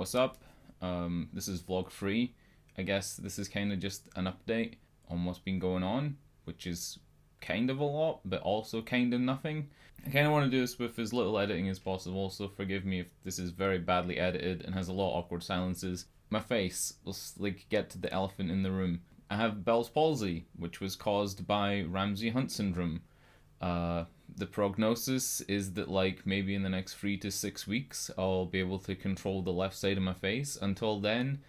what's up? This is vlog 3. I guess this is kind of just an update on what's been going on, which is kind of a lot, but also kind of nothing. I kind of want to do this with as little editing as possible, so forgive me if this is very badly edited and has a lot of awkward silences. My face, let's get to the elephant in the room. I have Bell's palsy, which was caused by Ramsay Hunt syndrome. The prognosis is that maybe in the next 3 to 6 weeks I'll be able to control the left side of my face. Until then,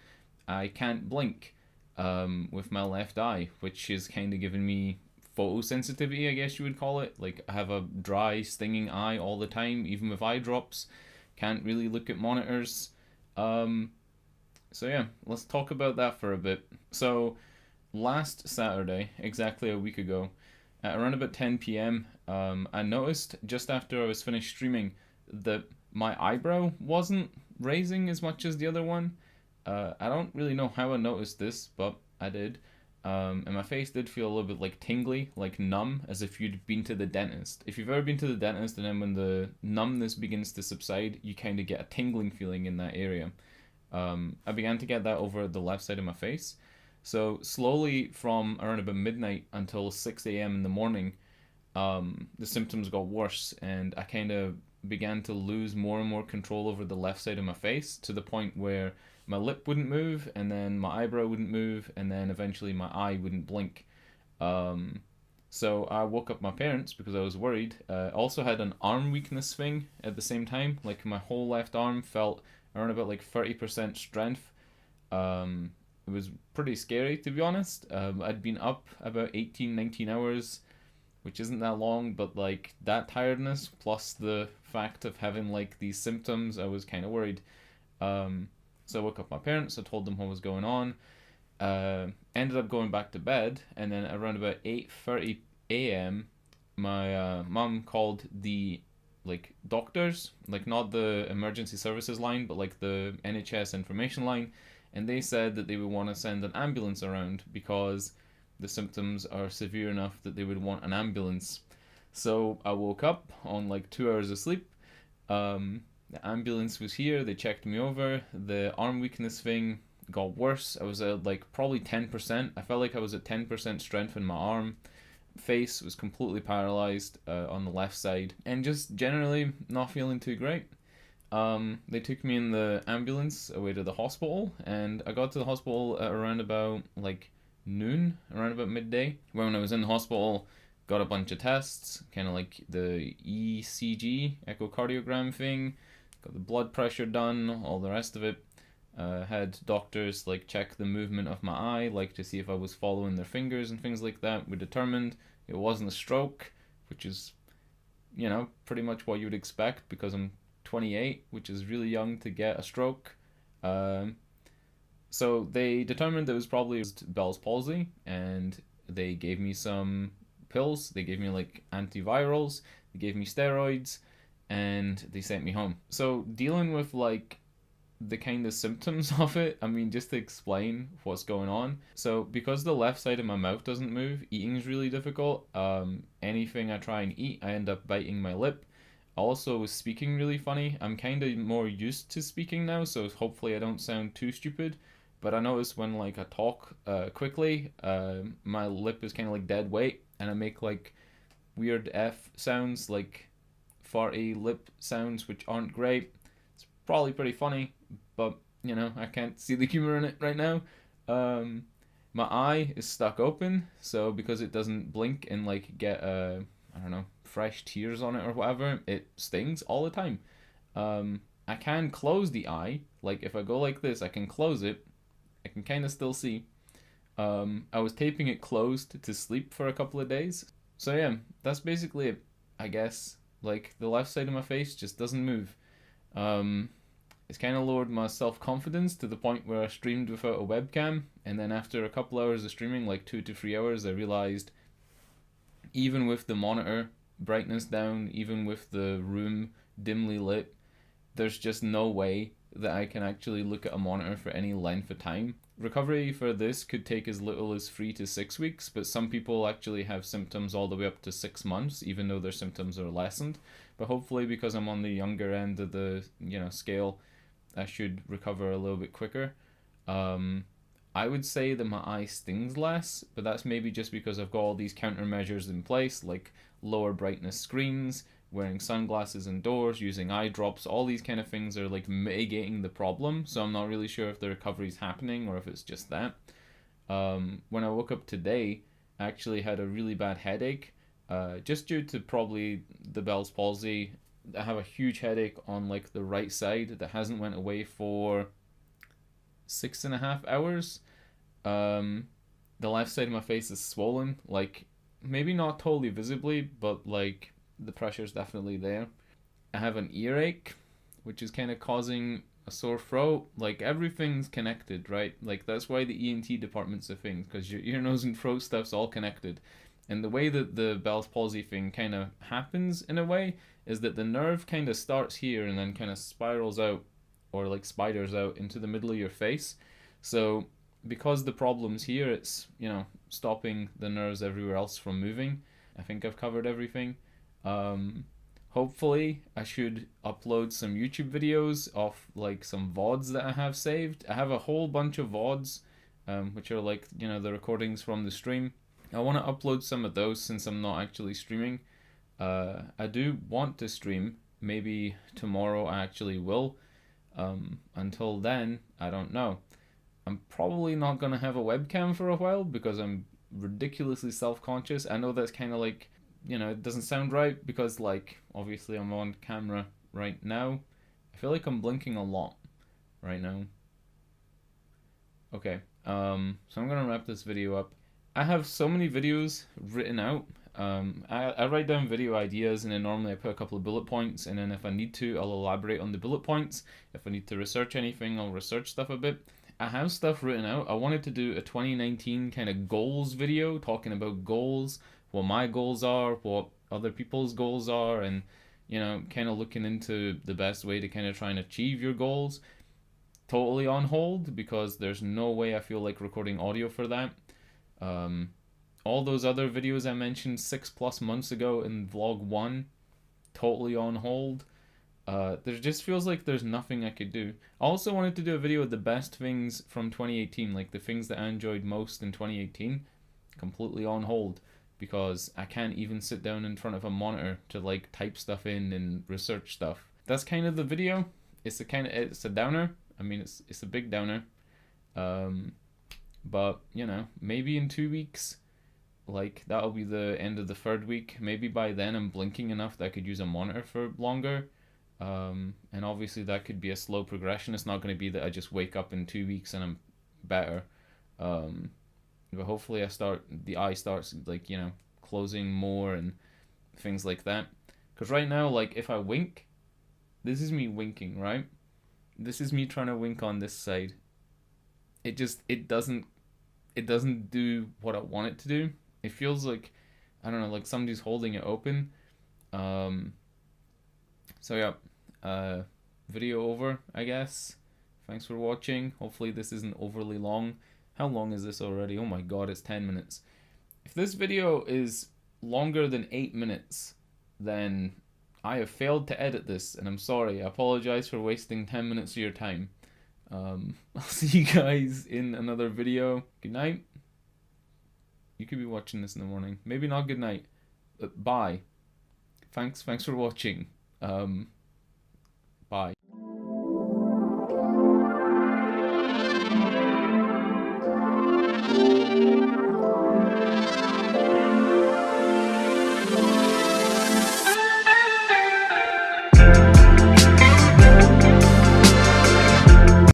I can't blink with my left eye, which is kind of giving me photosensitivity, I guess you would call it. I have a dry, stinging eye all the time, even with eye drops. Can't really look at monitors. So yeah, let's talk about that for a bit. So last Saturday, exactly a week ago, at around about 10 p.m, I noticed just after I was finished streaming that my eyebrow wasn't raising as much as the other one. I don't really know how I noticed this, but I did. And my face did feel a little bit tingly, numb, as if you'd been to the dentist. If you've ever been to the dentist and then when the numbness begins to subside, you kind of get a tingling feeling in that area. I began to get that over the left side of my face. So slowly from around about midnight until 6 a.m. in the morning, the symptoms got worse and I kind of began to lose more and more control over the left side of my face, to the point where my lip wouldn't move, and then my eyebrow wouldn't move, and then eventually my eye wouldn't blink. So I woke up my parents because I was worried. Also had an arm weakness thing at the same time. My whole left arm felt around about 30% strength. It was pretty scary, to be honest. I'd been up about 18, 19 hours, which isn't that long, but that tiredness plus the fact of having these symptoms, I was kind of worried. So I woke up my parents, I told them what was going on, ended up going back to bed, and then around about 8:30 a.m, my mum called the doctors, not the emergency services line, but the NHS information line, and they said that they would want to send an ambulance around because the symptoms are severe enough that they would want an ambulance. So I woke up on 2 hours of sleep. The ambulance was here, they checked me over, the arm weakness thing got worse. I was at probably 10%. I felt like I was at 10% strength in my arm. Face was completely paralyzed on the left side, and just generally not feeling too great. They took me in the ambulance away to the hospital, and I got to the hospital at around about noon, around about midday. When I was in the hospital, got a bunch of tests, kind of the ECG, echocardiogram thing, got the blood pressure done, all the rest of it. Had doctors check the movement of my eye, to see if I was following their fingers and things like that. We determined it wasn't a stroke, which is, pretty much what you would expect because I'm 28, which is really young to get a stroke. So they determined it was probably Bell's palsy, and they gave me some pills. They gave me antivirals, they gave me steroids, and they sent me home. So dealing with the kind of symptoms of it, I mean, just to explain what's going on. So because the left side of my mouth doesn't move, eating is really difficult. Anything I try and eat, I end up biting my lip. Also, speaking really funny. I'm kind of more used to speaking now, so hopefully I don't sound too stupid. But I notice when I talk quickly, my lip is kind of dead weight, and I make weird F sounds, farty lip sounds, which aren't great. It's probably pretty funny, but I can't see the humor in it right now. My eye is stuck open, so because it doesn't blink and get I don't know, fresh tears on it or whatever, it stings all the time. I can close the eye, if I go like this, I can close it. I can kind of still see. I was taping it closed to sleep for a couple of days. So yeah, that's basically it, I guess. The left side of my face just doesn't move. It's kind of lowered my self-confidence to the point where I streamed without a webcam, and then after a couple hours of streaming, 2 to 3 hours, I realized even with the monitor brightness down, even with the room dimly lit, there's just no way that I can actually look at a monitor for any length of time. Recovery for this could take as little as 3 to 6 weeks, but some people actually have symptoms all the way up to 6 months, even though their symptoms are lessened. But hopefully, because I'm on the younger end of the scale, I should recover a little bit quicker. I would say that my eye stings less, but that's maybe just because I've got all these countermeasures in place, like lower brightness screens, wearing sunglasses indoors, using eye drops. All these kind of things are like mitigating the problem, so I'm not really sure if the recovery is happening or if it's just that. When I woke up today, I actually had a really bad headache, just due to probably the Bell's palsy. I have a huge headache on like the right side that hasn't went away for 6.5 hours. The left side of my face is swollen, like maybe not totally visibly, but like the pressure's definitely there. I have an earache, which is kind of causing a sore throat. Like everything's connected, right? Like that's why the ENT department's a thing, because your ear, nose, and throat stuff's all connected. And the way that the Bell's palsy thing kind of happens in a way is that the nerve kind of starts here and then kind of spirals out, or like spiders out into the middle of your face. So because the problem's here, it's, stopping the nerves everywhere else from moving. I think I've covered everything. Hopefully I should upload some YouTube videos of like some VODs that I have saved. I have a whole bunch of VODs, which are like, the recordings from the stream. I want to upload some of those since I'm not actually streaming. I do want to stream. Maybe tomorrow I actually will. Until then, I don't know. I'm probably not going to have a webcam for a while because I'm ridiculously self-conscious. I know that's kind of like, it doesn't sound right because like, obviously I'm on camera right now. I feel like I'm blinking a lot right now. Okay, so I'm going to wrap this video up. I have so many videos written out. I write down video ideas and then normally I put a couple of bullet points, and then if I need to, I'll elaborate on the bullet points. If I need to research anything, I'll research stuff a bit. I have stuff written out. I wanted to do a 2019 kind of goals video, talking about goals, what my goals are, what other people's goals are, and kind of looking into the best way to kind of try and achieve your goals. Totally on hold because there's no way I feel like recording audio for that. All those other videos I mentioned 6+ months ago in vlog 1, totally on hold. There just feels like there's nothing I could do. I also wanted to do a video of the best things from 2018, like the things that I enjoyed most in 2018, completely on hold because I can't even sit down in front of a monitor to like type stuff in and research stuff. That's kind of the video. It's a downer. I mean, it's a big downer. But maybe in 2 weeks, like that'll be the end of the 3rd week. Maybe by then I'm blinking enough that I could use a monitor for longer. And obviously that could be a slow progression. It's not going to be that I just wake up in 2 weeks and I'm better. But hopefully the eye starts like, closing more and things like that. Because right now, like if I wink, this is me winking, right? This is me trying to wink on this side. It doesn't do what I want it to do. It feels like, I don't know, like somebody's holding it open. So yeah, video over, I guess. Thanks for watching. Hopefully this isn't overly long. How long is this already? Oh my god, it's 10 minutes. If this video is longer than 8 minutes, then I have failed to edit this, and I'm sorry. I apologize for wasting 10 minutes of your time. I'll see you guys in another video. Good night. You could be watching this in the morning. Maybe not good night. But bye. Thanks for watching.